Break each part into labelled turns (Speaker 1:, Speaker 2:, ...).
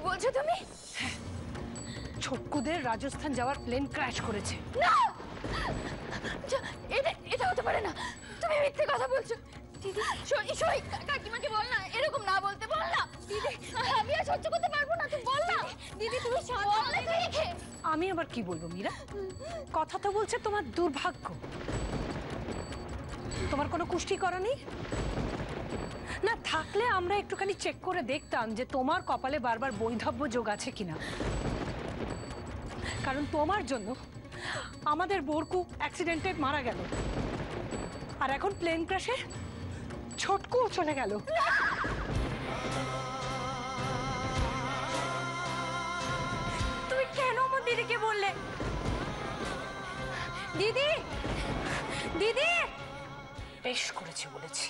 Speaker 1: বলছো তুমি?
Speaker 2: ছোটকুদের রাজস্থান যাওয়ার প্লেন ক্র্যাশ করেছে।
Speaker 1: না, এটা হতে পারে না, তুমি মিথ্যে কথা বলছো। দিদি সই কাকিমাকে বল না, এরকম না বলতে বল না। দিদি আমি আর সহ্য করতে পারবো না, তুই বল না। দিদি তুমি
Speaker 2: আমি আবার কি বলবো মীরা? কথা তো বলছে তোমার দুর্ভাগ্য, তোমার কোনো কুষ্টি করা নেই না। থাকলে আমরা একটুখানি চেক করে দেখতাম যে তোমার কপালে বারবার বৈধব্য যোগ আছে কিনা। কারণ তোমার জন্য আমাদের বরকু অ্যাক্সিডেন্টে মারা গেল, আর এখন প্লেন ক্র্যাশে ছোটকুও চলে গেল।
Speaker 1: তুমি কেন আমার দিদিকে বললে? দিদি দিদি
Speaker 2: বেশ করেছি বলেছি।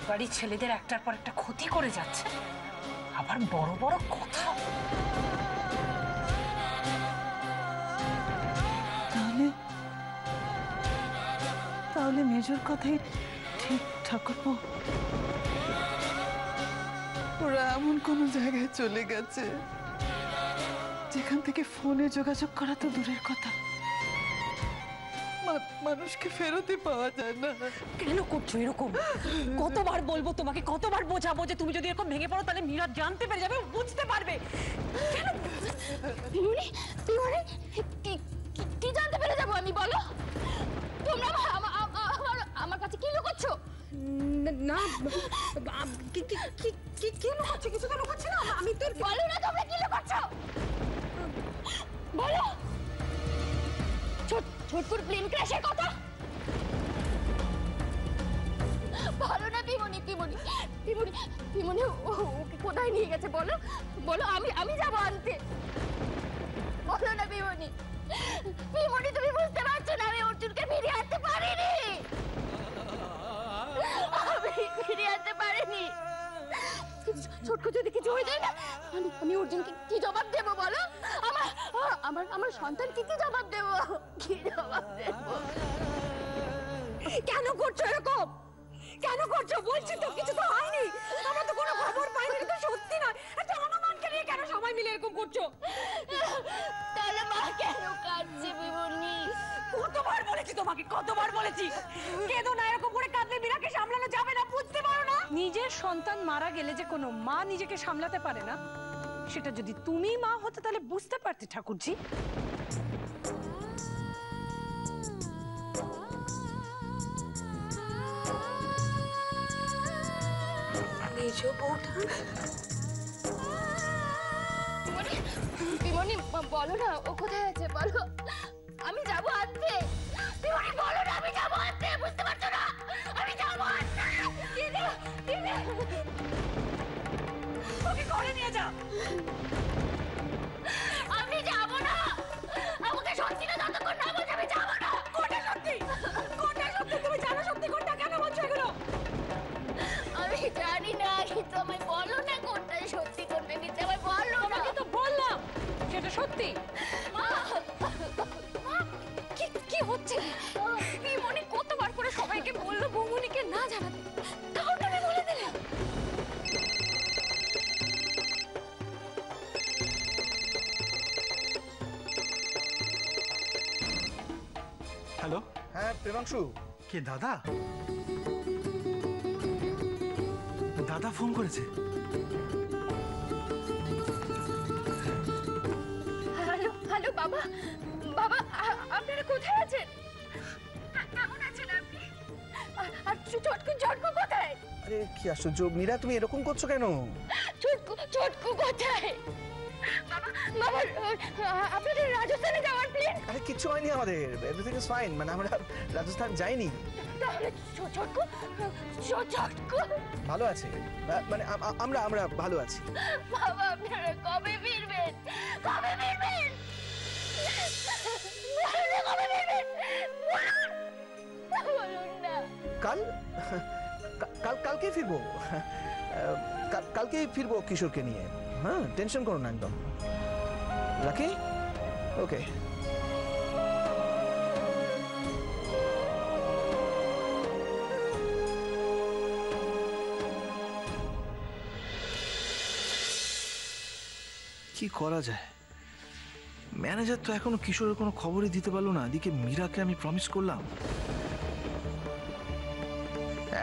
Speaker 2: বাড়ির ছেলেদের একটার পর একটা ক্ষতি করে যাচ্ছে, আবার বড় বড় কথা।
Speaker 3: তাহলে মেজর কথাই ঠিক ঠাকুরপো। ওরা এমন কোন জায়গায় চলে গেছে যেখান থেকে ফোনে যোগাযোগ করা তো দূরের কথা, মানুষকে ফেরতে পাওয়া যায় না।
Speaker 2: কেন করছো এরকম? কতবার বলবো তোমাকে, কতবার বোঝাবো যে তুমি যদি এরকম ভেঙে পড়ো তাহলে মীরা জানতে পেরে যাবে, বুঝতে পারবে।
Speaker 1: পিউনি পিউনি কি জানতে পেরে যাবো আমি? বলো, তোমরা আমার কাছে কি লুকোচ্ছো?
Speaker 2: না কি লুকোচ্ছ? কিছু তো লুকোচ্ছি না আমি। তোর
Speaker 1: বলো না, তোমরা কি লুকোচ্ছো বলো। ছোটকুর প্লেন ক্র্যাশের কথা বলো না। পিমনি পিমনি পিমনি পিমনি ওকে কোথায় নিয়ে গেছে বলো, বলো আমি যাবো আনতে। বলো না পিমনি। পিমনি তুমি বুঝতে পারছো না, আমি অর্জুনকে ফিরিয়ে আনতে পারিনি। আমি ফিরিয়ে আনতে পারিনি। ছোটকু যদি কিছু হয়ে যায় না, আমি অর্জুনকে কি জবাব দেবো বলো? আমার সন্তানকে কি জবাব দেবো? কি জবাব দেবো?
Speaker 2: কেন করছো এরকম? কেন করছো? বলছি তো কিছু তো হয়নি, আমরা তো কোনো খবর পাইনি। তো সত্যি নয়, একটা অনুমানকে নিয়ে কেন সবাই মিলে এরকম করছো?
Speaker 1: তাহলে মা কেন কাঁদছে পিমনি?
Speaker 2: কতবার বলেছি তোমাকে, কতবার বলেছি কেঁদো না, এরকম করে কাঁদলে মীরাকে সামলানো যাবে না, বুঝতে পারো না? নিজের সন্তান মারা গেলে যে কোনো মা নিজেকে সামলাতে পারে না, সেটা যদি তুমি মা হতে তাহলে বুঝতে পারতে ঠাকুরজি। মেজো বউটা
Speaker 1: পিমনি বলো না, ও কোথায় আছে বলো, আমি যাবো আনতে। পিমনি বলো না, আমি যাবো আনতে, বুঝতে পারছো না? আমি যাবো আনতে। দিদি দিদি
Speaker 2: ওকে ঘরে নিয়ে যাও।
Speaker 1: আমি যাবো না, আমাকে সত্যি না যতক্ষণ না বলছে আমি যাবো না।
Speaker 2: কোনটা সত্যি? কোনটা সত্যি? তুমি জানো সত্যি কোনটা? কেন বলছো এগুলো?
Speaker 1: আমি জানি না, কিন্তু আমায় বলো না কোনটা সত্যি কোনটা মিথ্যে, আমায় বলো না।
Speaker 2: তোমাকে তো বললাম সেটা সত্যি।
Speaker 1: মা কি হচ্ছে? পিমনি কতবার করে সবাইকে বললো বৌমনিকে না জানাতে, তাও তুমি বলে দিলে।
Speaker 4: হ্যালো।
Speaker 5: হ্যাঁ প্রেমাংশু।
Speaker 4: কে? দাদা? দাদা ফোন করেছে?
Speaker 1: হ্যালো হ্যালো বাবা, বাবা আপনারা কোথায় আছেন? কেমন আছেন আপনি? আর ছোটকু কোথায়?
Speaker 5: আরে কি আশ্চর্য মীরা, তুমি এরকম করছো কেন?
Speaker 1: ছোটকু কোথায়? বাবা বাবা আপনাদের রাজস্থানে যাওয়ার প্ল্যান?
Speaker 5: আরে কিচ্ছু হয়নি আমাদের, এভরিথিং ইজ ফাইন। মানে আমরা রাজস্থান যাইনি।
Speaker 1: তাহলে ছোটকু
Speaker 5: ভালো আছে, মানে আমরা ভালো আছি।
Speaker 1: বাবা আপনারা কবে ফিরবেন? কবে ফিরবেন? কবে ফিরবেন বলুন না।
Speaker 5: কালকে ফিরবো। কালকেই ফিরবো কিশোরকে নিয়ে। হ্যাঁ টেনশন করো না একদম। রাখি? ওকে। কি করা যায়? ম্যানেজার তো এখনো কিশোরের কোনো খবরই দিতে পারলো না। এদিকে মীরাকে আমি প্রমিস করলাম।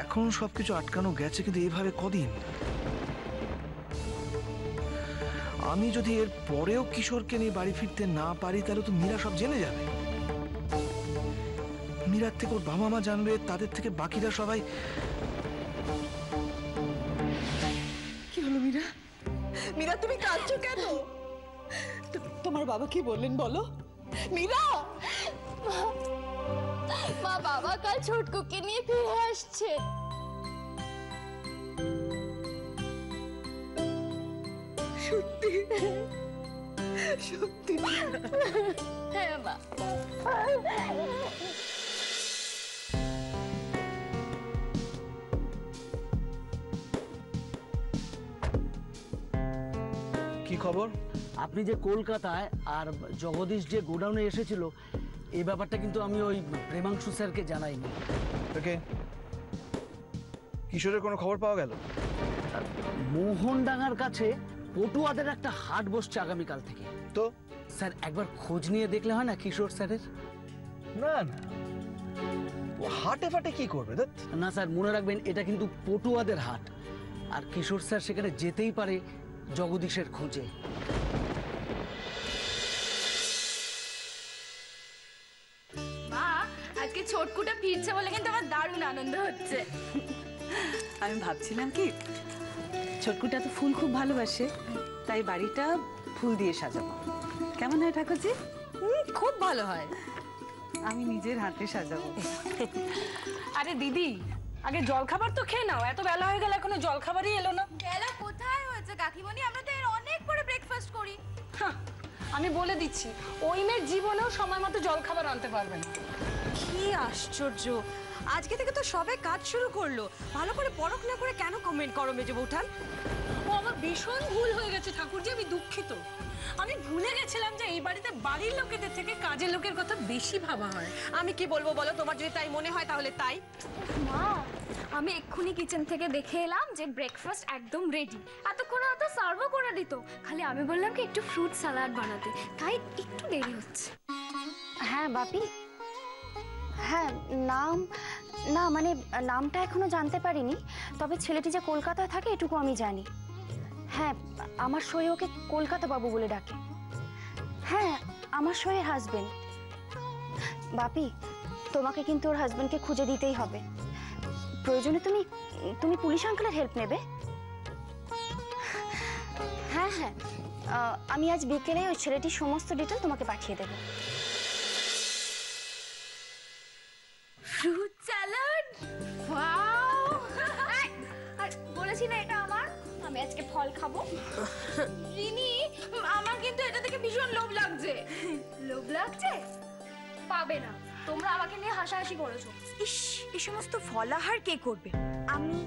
Speaker 5: এখন সবকিছু আটকানো গেছে, কিন্তু এইভাবে কদিন? আমি যদি এর পরেও কিশোরকে নিয়ে বাড়ি ফিরতে না পারি, তাহলে তো মীরা সব জেনে যাবে। মীরার থেকে ওর বাবা মা জানবে, তাদের থেকে বাকিরা সবাই।
Speaker 3: কি হলো মীরা? মীরা, তুমি কাঁদছো কেন? তোমার বাবা কি বললেন বলো মীরা?
Speaker 1: মা, বাবা কাল ছোটকুকে নিয়ে ফিরে আসছে।
Speaker 3: সত্যি? সত্যি?
Speaker 1: হ্যাঁ মা।
Speaker 5: কি খবর?
Speaker 6: আপনি যে কলকাতায় আর জগদীশ যে গোডাউনে এসেছিল, এই ব্যাপারটা কিন্তু আমি ওই প্রেমাংশু স্যারকে জানাইনি।
Speaker 5: ওকে, কিশোরের কোনো খবর পাওয়া গেল?
Speaker 6: মোহনডাঙ্গার কাছে পটুয়াদের একটা হাট বসছে আগামীকাল থেকে।
Speaker 5: তো
Speaker 6: স্যার একবার খোঁজ নিয়ে দেখলে হয় না কিশোর স্যারের?
Speaker 5: না না, ও হাটে ফাটে কি করবে?
Speaker 6: না স্যার, মনে রাখবেন এটা কিন্তু পটুয়াদের হাট, আর কিশোর স্যার সেখানে যেতেই পারে জগদীশের খোঁজে।
Speaker 1: মা, আজকে ছোটকুটা ফিরছে বলে কিন্তু আমার দারুণ আনন্দ হচ্ছে।
Speaker 2: আমি ভাবছিলাম কি, ছোটকুটা তো ফুল খুব ভালোবাসে, তাই বাড়িটা ফুল দিয়ে সাজাবো। কেমন হয় ঠাকুরজি? খুব ভালো হয়। আমি নিজের হাতে সাজাবো।
Speaker 7: আরে দিদি, আগে জলখাবার তো খেয়ে নাও। এত বেলা হয়ে গেল, এখনো জলখাবারই এলো না।
Speaker 1: বেলা কোথায় হয়েছে কাকিমণি? আমরা তো এর অনেক পরে ব্রেকফাস্ট করি।
Speaker 7: হাহ, আমি বলে দিচ্ছি, ওই মেয়ের জীবনেও সময় মতো জলখাবার আনতে পারবে না।
Speaker 2: কি আশ্চর্য, আজকে থেকে তো সবে কাজ শুরু করলো। ভালো করে পরখ না করে কেন কমেন্ট করো মেজে বৌঠান?
Speaker 7: ও আমার ভীষণ ভুল হয়ে গেছে ঠাকুরজি, আমি দুঃখিত। আমি ভুলে গেছিলাম যে এই বাড়িতে বাড়ির লোকেদের থেকে কাজের লোকের কথা বেশি ভাবা হয়।
Speaker 2: আমি কি বলবো বলো, তোমার যদি তাই মনে হয় তাহলে তাই।
Speaker 1: মা, আমি এক্ষুনি কিচেন থেকে দেখে এলাম যে ব্রেকফাস্ট একদম রেডি। এতক্ষণ হয়তো সার্ভও করে দিত, খালি আমি বললাম কি একটু ফ্রুট স্যালাড বানাতে, তাই একটু দেরি হচ্ছে।
Speaker 8: হ্যাঁ বাপি, হ্যাঁ নাম না মানে নামটা এখনো জানতে পারিনি, তবে ছেলেটি যে কলকাতায় থাকে এটুকু আমি জানি। হ্যাঁ, আমার সই ওকে কলকাতা বাবু বলে ডাকে। হ্যাঁ, আমার সইয়ের হাজবেন্ড। বাপি, তোমাকে কিন্তু ওর হাজবেন্ডকে খুঁজে দিতেই হবে। প্রয়োজনে তুমি তুমি পুলিশ আঙ্কেলের হেল্প নেবে। হ্যাঁ হ্যাঁ, আমি আজ বিকেলে ওই ছেলেটির সমস্ত ডিটেল তোমাকে পাঠিয়ে দেবো।
Speaker 1: Fruit salad, wow! আর বলেছি না এটা আমার, আমি আজকে ফল খাবো। রিনি, আমার কিন্তু এটা থেকে ভীষণ লোভ লাগছে। লোভ লাগছে? পাবে না, তোমরা আমাকে নিয়ে হাসাহাসি করেছো।
Speaker 9: ইস, এই সমস্ত ফলাহার কে করবে? আমি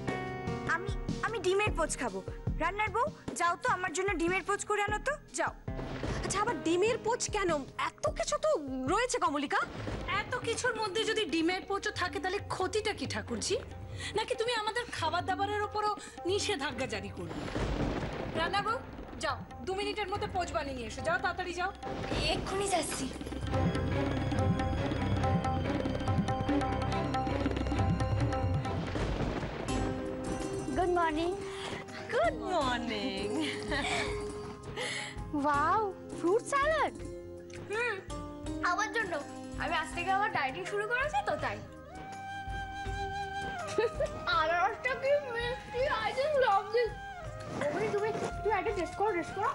Speaker 9: আমি আমি ডিমের পোচ খাবো। রান্নার বউ, যাও তো আমার জন্য ডিমের পোচ করে আনো তো, যাও।
Speaker 2: আচ্ছা, আবার ডিমের পোচ কেন? এত কিছু তো রয়েছে কমলিকা।
Speaker 7: এত কিছুর মধ্যে যদি ডিমের পোচও থাকে, তাহলে ক্ষতিটা কি ঠাকুরজি? নাকি তুমি আমাদের খাবার দাবারের উপরও নিষেধাজ্ঞা জারি করবে? রান্নাবউ, যাও 2 মিনিটের মধ্যে পোচ বানিয়ে নিয়ে এসো। যাও, তাড়াতাড়ি যাও।
Speaker 1: এক্ষুনি যাচ্ছি।
Speaker 8: Good morning.
Speaker 2: Good morning.
Speaker 8: Wow, fruit salad.
Speaker 1: আমার জন্য, আমি আজ থেকে আবার ডায়েটিং শুরু করেছি তো তাই। আনারসটা কি মিষ্টি, আই জাস্ট লাভ দিস। তুমি একটা টেস্ট করো, টেস্ট করো।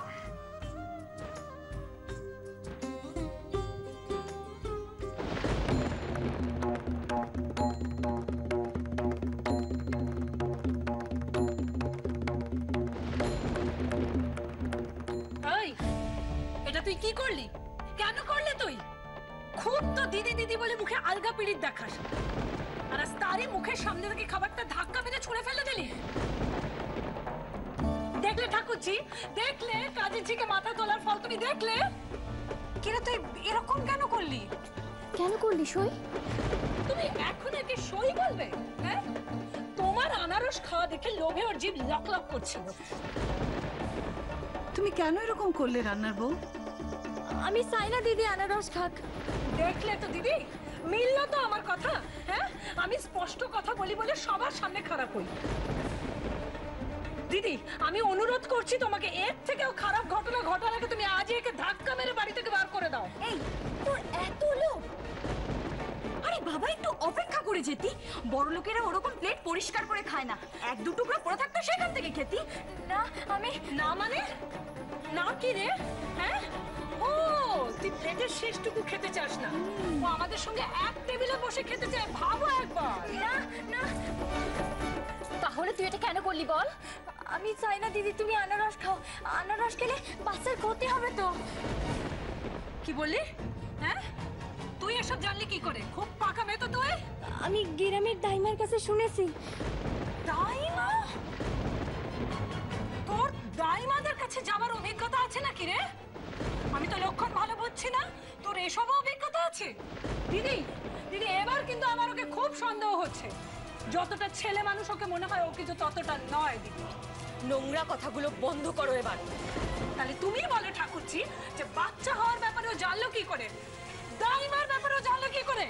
Speaker 7: এই, এটা তুই কি করলি? কেন করলে তুই? খুব তো দিদি দিদি বলে মুখে আলগা পিড়িত দেখাস, আর আজ তারই মুখের সামনে থেকে খাবারটা ধাক্কা মেরে ছুঁড়ে ফেলে দিলি। দেখলে ঠাকুরজি, দেখলে কাজের ঝিকে মাথা তোলার ফল তুমি দেখলে?
Speaker 2: কেন তুই এরকম কেন করলি?
Speaker 8: কেন করলি সই?
Speaker 7: তুমি এখন একে সই বলবে? হ্যাঁ, তোমার আনারস খাওয়া দেখে লোভে ওর জিভ লক লক করছিল।
Speaker 2: তুমি
Speaker 3: তুমি কেন এরকম করলে রান্নার বউ?
Speaker 1: আমি চাই না দিদি আনারস খাক।
Speaker 2: দেখলে তো দিদি, মিললো তো আমার কথা। হ্যাঁ, আমি স্পষ্ট কথা বলি বলে সবার সামনে খারাপ হই। দিদি, আমি অনুরোধ করছি তোমাকে, এর থেকেও খারাপ ঘটনা ঘটার আগে তুমি আজই একে ধাক্কা মেরে বাড়ি থেকে বার করে দাও।
Speaker 9: এই তোর এত লোভ? আরে বাবা, একটু অপেক্ষা করে যেতি। বড় লোকেরা ওরকম প্লেট পরিষ্কার করে খায় না, এক দু টুকরো পড়ে থাকতো সেখান থেকে খেতি। না আমি
Speaker 2: না মানে না কি রে? হ্যাঁ, ও তুই প্লেটের শেষটুকু খেতে চাস না, ও আমাদের সঙ্গে এক টেবিলে বসে খেতে চায়। ভাবো একবার।
Speaker 9: না না,
Speaker 1: তাহলে তুই এটা কেন করলি বল?
Speaker 9: আমি চাই না দিদি তুমি আনারস খাও। আনারস খেলে বাচ্চার ক্ষতি হবে তো।
Speaker 2: কি বললি? হ্যাঁ, তুই এসব জানলি কি করে? খুব পাকা মেয়ে তো তুই।
Speaker 9: আমি গ্রামের দাইমার কাছে শুনেছি।
Speaker 2: দাইমা? তোর দাইমাদের কাছে যাবার অভিজ্ঞতা আছে নাকি রে? আমি তো লক্ষণ ভালো বুঝছি না, তোর এসব অভিজ্ঞতা আছে? দিদি দিদি, এবার কিন্তু আমার ওকে খুব সন্দেহ হচ্ছে। যতটা ছেলে মানুষ ওকে মনে হয়, ও কিন্তু ততটা নয়। দিদি,
Speaker 1: নোংরা কথাগুলো বন্ধ করো এবার।
Speaker 2: তাহলে তুমি বলো ঠাকুরজি, যে বাচ্চা হওয়ার ব্যাপারে ও জানলো কি করে? দাইমার ব্যাপারে ও জানলো কি করে?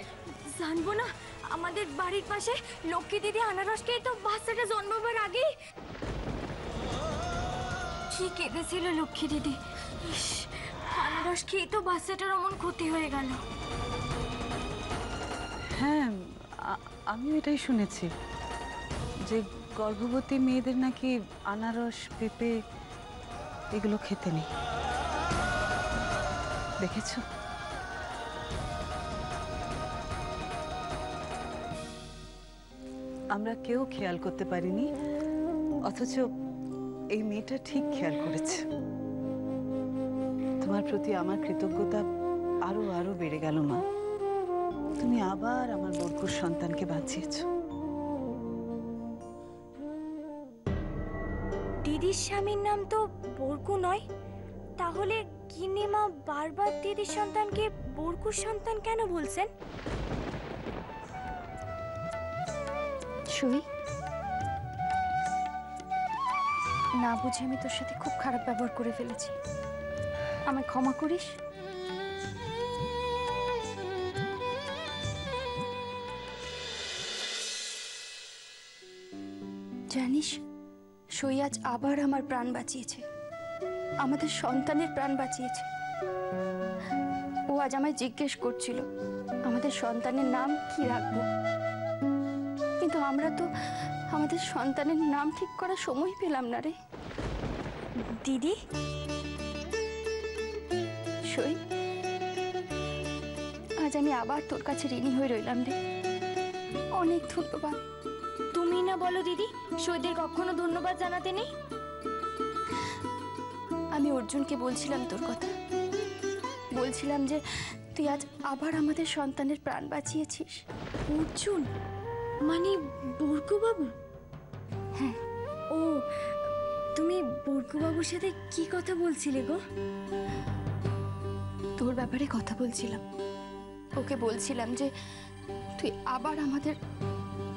Speaker 9: জানবো না, আমাদের বাড়ির পাশে লক্ষ্মী দিদি আনারস খেয়ে তো বাচ্চাটা জন্মাবার আগেই কি কেঁদেছিল লক্ষ্মী দিদি। ইস, আনারস খেয়ে তো বাচ্চাটার অমন ক্ষতি হয়ে গেল।
Speaker 3: হ্যাঁ, আমিও এটাই শুনেছি যে গর্ভবতী মেয়েদের নাকি আনারস, পেঁপে এগুলো খেতে নেই। দেখেছো? আমরা কেউ খেয়াল করতে পারিনি, অথচ এই মেয়েটা ঠিক খেয়াল করেছে। তোমার প্রতি আমার কৃতজ্ঞতা আরো আরো বেড়ে গেল মা। তুমি আবার আমার বরকুর সন্তানকে বাঁচিয়েছো।
Speaker 9: দিদির স্বামীর নাম তো বরকু নয়, তাহলে গিন্নিমা বারবার দিদির সন্তানকে বরকুর সন্তান কেন বলছেন?
Speaker 8: সই, না বুঝে আমি তোর সাথে খুব খারাপ ব্যবহার করে ফেলেছি, আমায় ক্ষমা করিস। জানিস, সই আজ আবার আমার প্রাণ বাঁচিয়েছে, আমাদের সন্তানের প্রাণ বাঁচিয়েছে। ও আজ আমায় জিজ্ঞেস করছিল আমাদের সন্তানের নাম কি রাখবো, কিন্তু আমরা তো আমাদের সন্তানের নাম ঠিক করার সময় পেলাম না রে।
Speaker 9: দিদি,
Speaker 8: সই, আজ আমি আবার তোর কাছে ঋণী হয়ে রইলাম রে, অনেক ধন্যবাদ।
Speaker 9: তুমি না বলো দিদি, সইদের কখনো ধন্যবাদ জানাতে নেই।
Speaker 8: আমি অর্জুনকে বলছিলাম তোর কথা, বলছিলাম যে তুই আজ আবার আমাদের সন্তানের প্রাণ বাঁচিয়েছিস।
Speaker 9: অর্জুন মানে বরকু বাবু?
Speaker 8: হ্যাঁ।
Speaker 9: ও, তুমি বরকু বাবুর সাথে কি কথা বলছিলে গো?
Speaker 8: তোর ব্যাপারে কথা বলছিলাম, ওকে বলছিলাম যে তুই আবার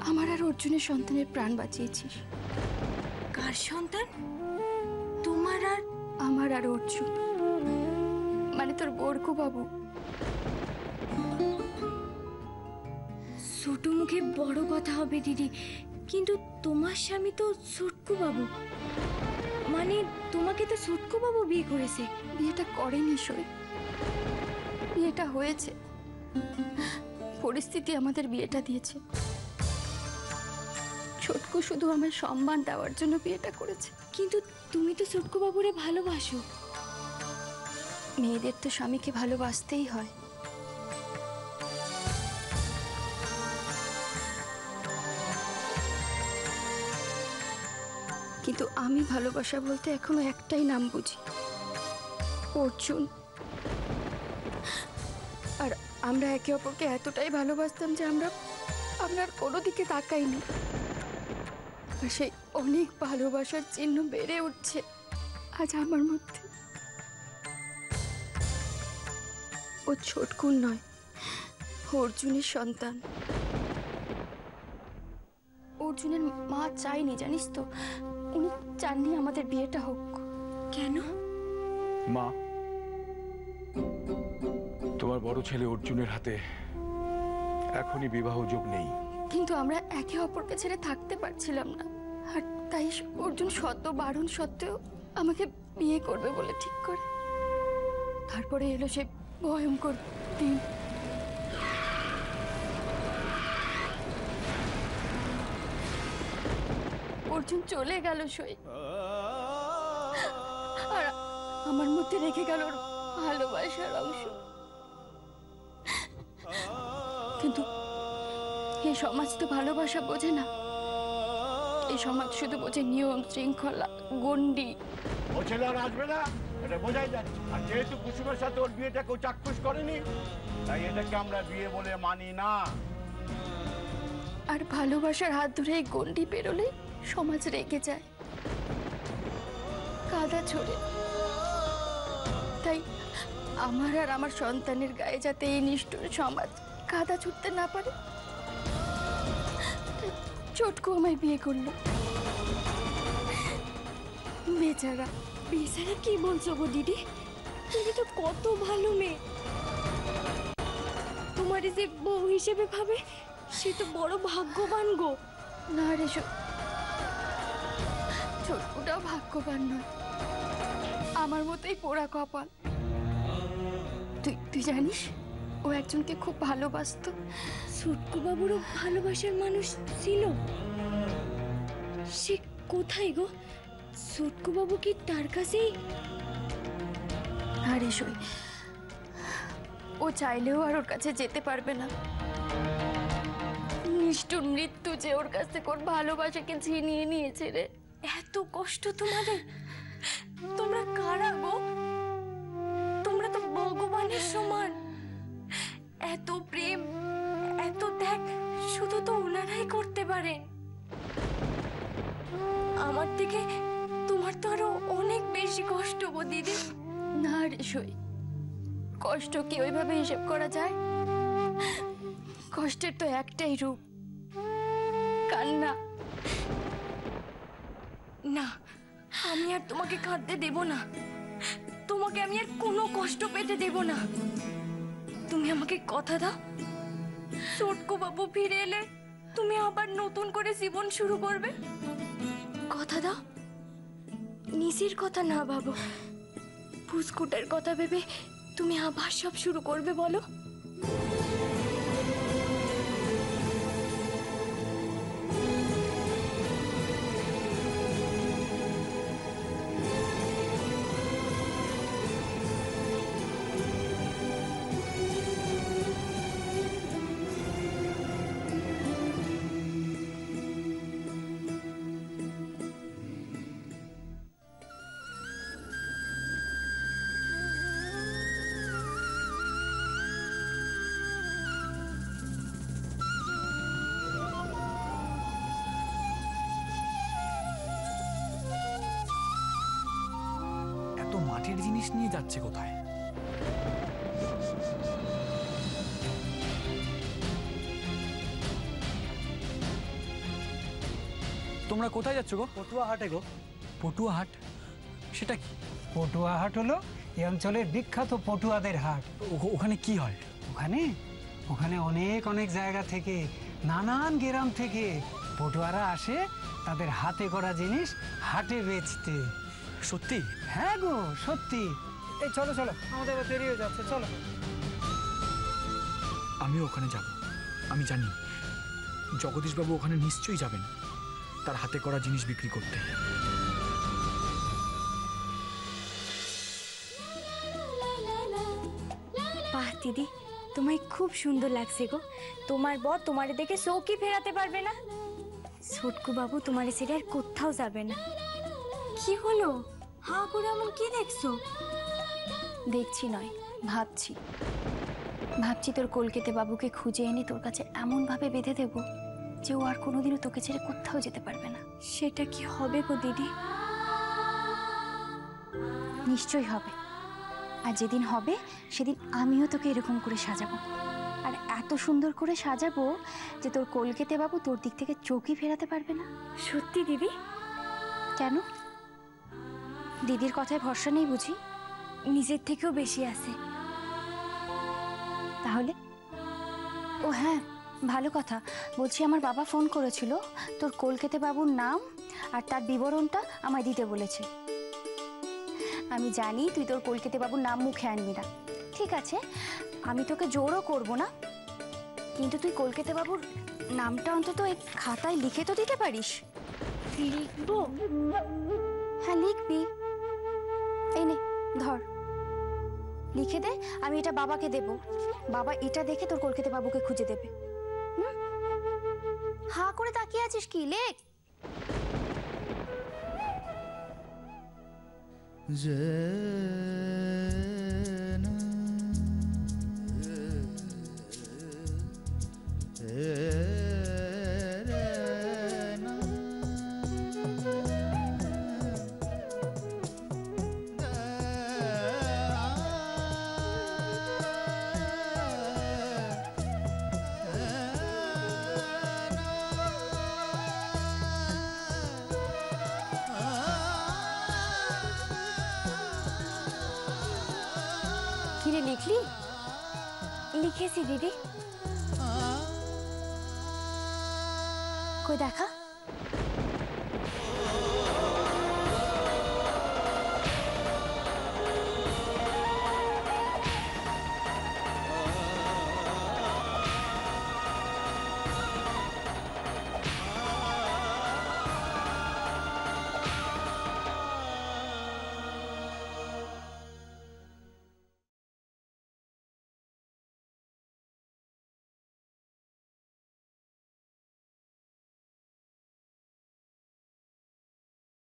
Speaker 8: আমার আর অর্জুনের সন্তানের প্রাণ বাঁচিয়েছিস।
Speaker 9: কার সন্তান? তোমার আর
Speaker 8: আমার আর অর্জুন, মানে তোর বরকু বাবু।
Speaker 9: ছোট মুখে বড় কথা হবে দিদি, কিন্তু তোমার স্বামী তো ছোটকু বাবু, মানে তোমাকে তো ছোটকু বাবু বিয়ে করেছে।
Speaker 8: বিয়েটা করেনি সই, বিয়েটা হয়েছে, পরিস্থিতি আমাদের বিয়েটা দিয়েছে। ছোটকু শুধু আমার সম্মান দেওয়ার জন্য বিয়েটা করেছে।
Speaker 9: কিন্তু তুমি তো ছোটকু বাবুরে ভালোবাসো।
Speaker 8: মেয়েদের তো স্বামীকে ভালোবাসতেই হয়। কিন্তু আমি ভালোবাসা বলতে এখনো একটাই নাম বুঝি, অর্জুন। আর আমরা একে অপরকে এতটাই ভালোবাসতাম যে আমরা আর কোনো দিকে তাকাইনি। আর সেই অনেক ভালোবাসার চিহ্ন বেড়ে উঠছে আজ আমার মধ্যে। ও ছোটকুন নয়, অর্জুনের সন্তান। অর্জুনের মা চাইনি, জানিস তো, উনি চাননি আমাদের বিয়েটা হোক।
Speaker 9: কেন?
Speaker 10: মা, তোমার বড় ছেলে অর্জুনের হাতে এখনই বিবাহ যোগ নেই।
Speaker 1: কিন্তু আমরা একে অপরকে ছেড়ে থাকতে পারছিলাম না, আর তাই অর্জুন শত বারণ সত্ত্বেও আমাকে বিয়ে করবে বলে ঠিক করে। তারপরে এলো সে ভয়ঙ্কর দিন। অর্জুন চলে গেল সই, আর আমার মধ্যে রেখে গেল ওর ভালোবাসার অংশ। কিন্তু এই সমাজ তো ভালোবাসা বোঝে না, এই সমাজ শুধু বোঝে নিয়ম শৃঙ্খলা গণ্ডি।
Speaker 11: ও ছেলে আর আসবে না, এটা বোঝাই যাচ্ছে। আর যেহেতু কুসুমের সাথে ওর বিয়েটা কেউ চাক্ষুষ করেনি, তাই এটাকে আমরা বিয়ে বলে মানি না।
Speaker 1: আর ভালোবাসার হাত ধরে এই গণ্ডি পেরোলে সমাজ রেগে যায়, কাদা ছড়ে। তাই আমার আর আমার সন্তানের গায়ে যাতে এই নিষ্ঠুর সমাজ কাদা ছুটতে না পারে, তাই চটকু আমায় বিয়ে করলো। বেচারা।
Speaker 9: বেচারা কি বলছো গো দিদি? তুমি তো কত ভালো মেয়ে, তোমার যে বউ হিসেবে ভাবে সে তো বড় ভাগ্যবান গো।
Speaker 1: না রে, ছোটকুটাও ভাগ্যবান নয়, আমার মতোই পোড়া কপাল। তুই জানিস ও একজনকে খুব ভালোবাসতো।
Speaker 9: সুটকু বাবুরও ভালোবাসার মানুষ ছিল? সে কোথায় গো? সুটকু বাবু কি তার কাছেই?
Speaker 1: আরে সই, ও চাইলেও আর ওর কাছে যেতে পারবে না। নিষ্ঠুর মৃত্যু যে ওর কাছ থেকে ওর ভালোবাসাকে ছিনিয়ে নিয়েছে রে।
Speaker 9: এত কষ্ট তোমাদের? তোমরা কারা গো? তোমরা তো ভগবানের সমান। এত প্রেম, এত ত্যাগ শুধু তো ওনারাই করতে পারেন। আমার থেকে তোমার তো আরো অনেক বেশি কষ্ট গো দিদি।
Speaker 1: না রে সই, কষ্ট কি ওইভাবে হিসেব করা যায়? কষ্টের তো একটাই রূপ, কান্না।
Speaker 9: না, আমি আর তোমাকে কাঁদতে দেব না, তোমাকে আমি আর কোনো কষ্ট পেতে দেব না। তুমি আমাকে কথা দাও, চটকু বাবু ফিরে এলে তুমি আবার নতুন করে জীবন শুরু করবে। কথা দাও। নিশির কথা না ভাবো, ফুসকুটের কথা ভেবে তুমি আবার সব শুরু করবে বলো।
Speaker 4: এত মাটির জিনিস নিয়ে যাচ্ছে কোথায়? তোমরা কোথায় যাচ্ছ গো?
Speaker 12: পটুয়া হাটে গো।
Speaker 4: পটুয়া হাট? সেটা কি?
Speaker 12: পটুয়া হাট হলো এই অঞ্চলের বিখ্যাত পটুয়াদের হাট।
Speaker 4: ওখানে কি হয়?
Speaker 12: ওখানে ওখানে অনেক অনেক জায়গা থেকে, নানান গ্রাম থেকে পটুয়ারা আসে তাদের হাতে করা জিনিস হাটে বেচতে।
Speaker 4: সত্যি?
Speaker 12: হ্যাঁ গো, সত্যি। এই চলো চলো, আমাদের দেরি হয়ে যাচ্ছে, চলো।
Speaker 4: আমিও ওখানে যাব। আমি জানি জগদীশবাবু ওখানে নিশ্চয়ই যাবেন তার হাতে করা জিনিস বিক্রি করতে।
Speaker 9: বাহ দিদি, তোমায় খুব সুন্দর লাগছে গো। তোমার বর তোমারে দেখে শৌকি ফেরাতে পারবে না। ছোটকু বাবু তোমারে ছেড়ে আর কোথাও যাবে না। কি হলো? হা করে এমন কি দেখছো?
Speaker 8: দেখছি নয়, ভাবছি। ভাবছি তোর কলকাতা বাবুকে খুঁজে এনে তোর কাছে এমনভাবে বেঁধে দেব যে ও আর কোনোদিনও তোকে ছেড়ে কোথাও যেতে পারবে না।
Speaker 9: সেটা কি হবে গো দিদি?
Speaker 8: নিশ্চয়ই হবে। আর যেদিন হবে সেদিন আমিও তোকে এরকম করে সাজাবো, আর এত সুন্দর করে সাজাবো যে তোর কলকাতা বাবু তোর দিক থেকে চোখই ফেরাতে পারবে না।
Speaker 9: সত্যি দিদি?
Speaker 8: কেন? দিদির কথায় ভরসা নেই বুঝি? নিজের থেকেও বেশি আছে। তাহলে ও হ্যাঁ, ভালো কথা। বলছি আমার বাবা ফোন করেছিল, তোর কলকাতা বাবুর নাম আর তার বিবরণটা আমায় দিতে বলেছে। আমি জানি তুই তোর কলকাতা বাবুর নাম মুখে আনবি না, ঠিক আছে? আমি তোকে জোরও করব না, কিন্তু তুই কলকাতা বাবুর নামটা অন্তত এই খাতায় লিখে তো দিতে পারিস।
Speaker 9: লিখবো?
Speaker 8: হ্যাঁ লিখবি। এই নে ধর, লিখে দে। আমি এটা বাবাকে দেব, বাবা এটা দেখে তোর কলকাতা বাবুকে খুঁজে দেবে। হা করে তাকিয়ে আছিস কি? লেখ। কিরে লিখলি?
Speaker 9: লিখেছি দিদি।
Speaker 8: কই দেখা।